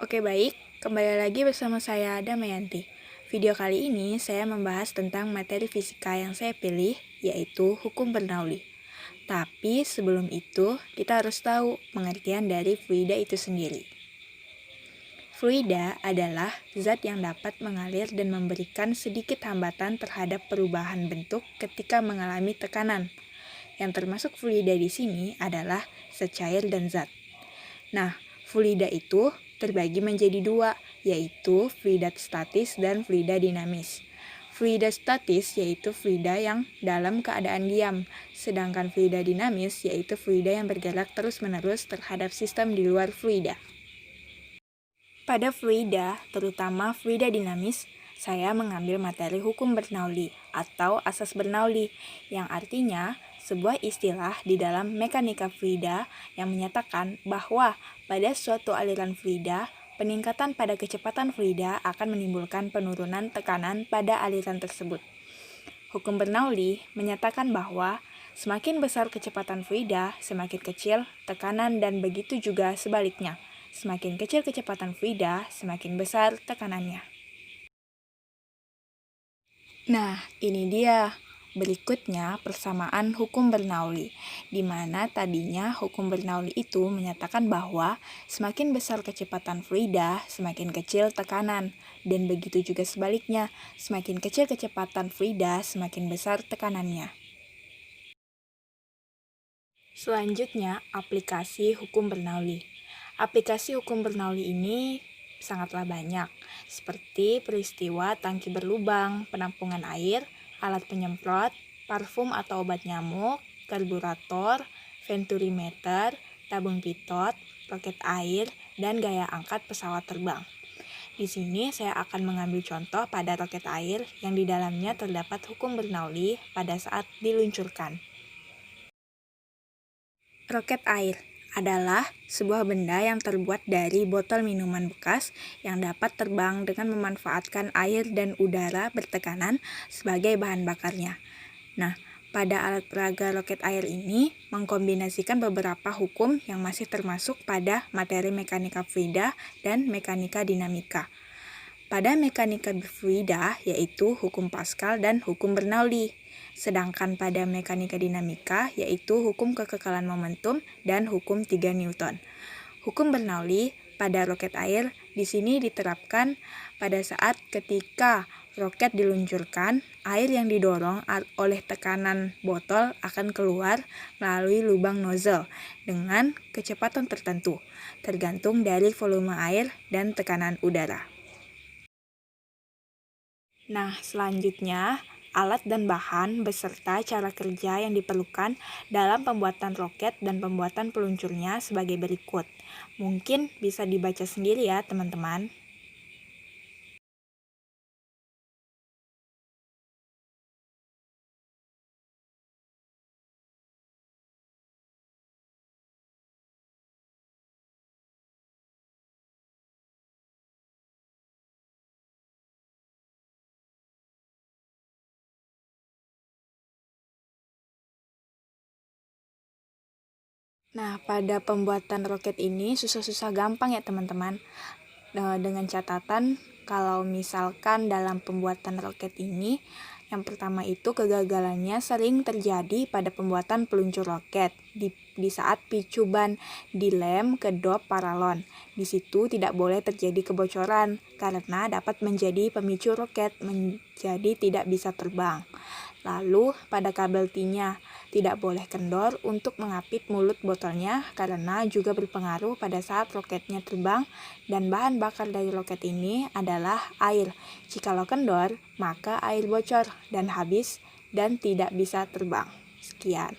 Oke baik, kembali lagi bersama saya Damayanti. Video kali ini saya membahas tentang materi fisika yang saya pilih, yaitu hukum Bernoulli. Tapi sebelum itu, kita harus tahu pengertian dari fluida itu sendiri. Fluida adalah zat yang dapat mengalir dan memberikan sedikit hambatan terhadap perubahan bentuk ketika mengalami tekanan. Yang termasuk fluida di sini adalah zat cair dan zat. Nah, fluida itu terbagi menjadi dua, yaitu fluida statis dan fluida dinamis. Fluida statis yaitu fluida yang dalam keadaan diam, sedangkan fluida dinamis yaitu fluida yang bergerak terus-menerus terhadap sistem di luar fluida. Pada fluida, terutama fluida dinamis, saya mengambil materi hukum Bernoulli atau asas Bernoulli, yang artinya sebuah istilah di dalam mekanika fluida yang menyatakan bahwa pada suatu aliran fluida, peningkatan pada kecepatan fluida akan menimbulkan penurunan tekanan pada aliran tersebut. Hukum Bernoulli menyatakan bahwa semakin besar kecepatan fluida, semakin kecil tekanan dan begitu juga sebaliknya. Semakin kecil kecepatan fluida, semakin besar tekanannya. Nah, ini dia. Berikutnya persamaan hukum Bernoulli, di mana tadinya hukum Bernoulli itu menyatakan bahwa semakin besar kecepatan fluida, semakin kecil tekanan, dan begitu juga sebaliknya, semakin kecil kecepatan fluida, semakin besar tekanannya. Selanjutnya, aplikasi hukum Bernoulli. Aplikasi hukum Bernoulli ini sangatlah banyak, seperti peristiwa tangki berlubang, penampungan air, alat penyemprot, parfum atau obat nyamuk, karburator, venturimeter, tabung pitot, roket air, dan gaya angkat pesawat terbang. Di sini saya akan mengambil contoh pada roket air yang di dalamnya terdapat hukum Bernoulli pada saat diluncurkan. Roket air adalah sebuah benda yang terbuat dari botol minuman bekas yang dapat terbang dengan memanfaatkan air dan udara bertekanan sebagai bahan bakarnya. Nah, pada alat peraga roket air ini mengkombinasikan beberapa hukum yang masih termasuk pada materi mekanika fluida dan mekanika dinamika. Pada mekanika fluida yaitu hukum Pascal dan hukum Bernoulli. Sedangkan pada mekanika dinamika yaitu hukum kekekalan momentum dan hukum 3 Newton. Hukum Bernoulli pada roket air di sini diterapkan pada saat ketika roket diluncurkan, air yang didorong oleh tekanan botol akan keluar melalui lubang nozzle dengan kecepatan tertentu, tergantung dari volume air dan tekanan udara. Nah, selanjutnya alat dan bahan beserta cara kerja yang diperlukan dalam pembuatan roket dan pembuatan peluncurnya sebagai berikut. Mungkin bisa dibaca sendiri ya, teman-teman. Nah, pada pembuatan roket ini susah-susah gampang ya teman-teman. Dengan catatan kalau misalkan dalam pembuatan roket ini, yang pertama itu kegagalannya sering terjadi pada pembuatan peluncur roket di saat picu ban dilem ke dop paralon. Di situ tidak boleh terjadi kebocoran karena dapat menjadi pemicu roket menjadi tidak bisa terbang. Lalu pada kabel T-nya tidak boleh kendor untuk mengapit mulut botolnya karena juga berpengaruh pada saat roketnya terbang, dan bahan bakar dari roket ini adalah air. Jikalau kendor, maka air bocor dan habis dan tidak bisa terbang. Sekian.